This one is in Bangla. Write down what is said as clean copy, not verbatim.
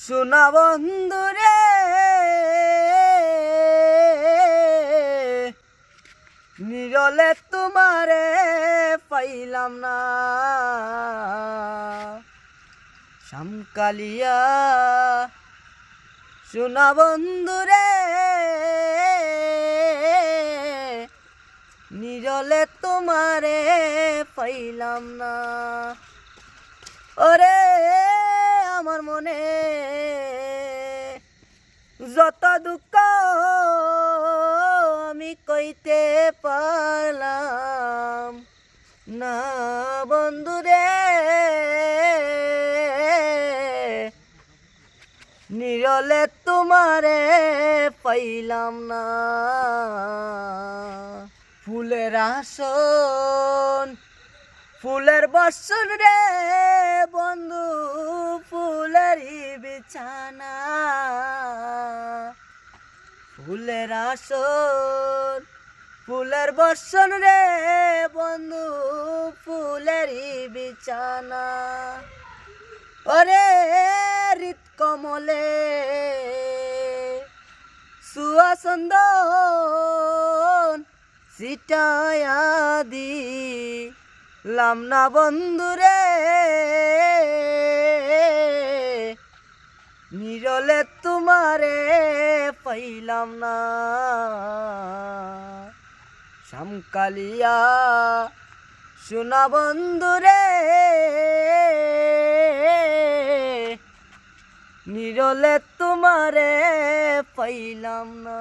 সোনা বন্ধুরে নিরলে তোমারে পাইলাম না শামকালিয়া সোনা বন্ধুরে নিরলে তোমারে পাইলাম না ওরে আমার মনে যত দুঃখ আমি কইতে পারলাম না বন্ধুরে নিরলে তোমারে পাইলাম না ফুলের আসন ফুলের বর্ষণ রে বন্ধু ফুলেরই বিছানা ফুলের আসন ফুলের বর্ষণ রে বন্ধু ফুলেরই বিছানা ওরে হৃদ কমলে সুয়াসন্দন সিটায়া দি লামনা বন্ধুরে নিরলে তোমারে পাইলাম না শামকালিয়া সোনা বন্ধুরে নিরলে তোমারে পাইলাম না।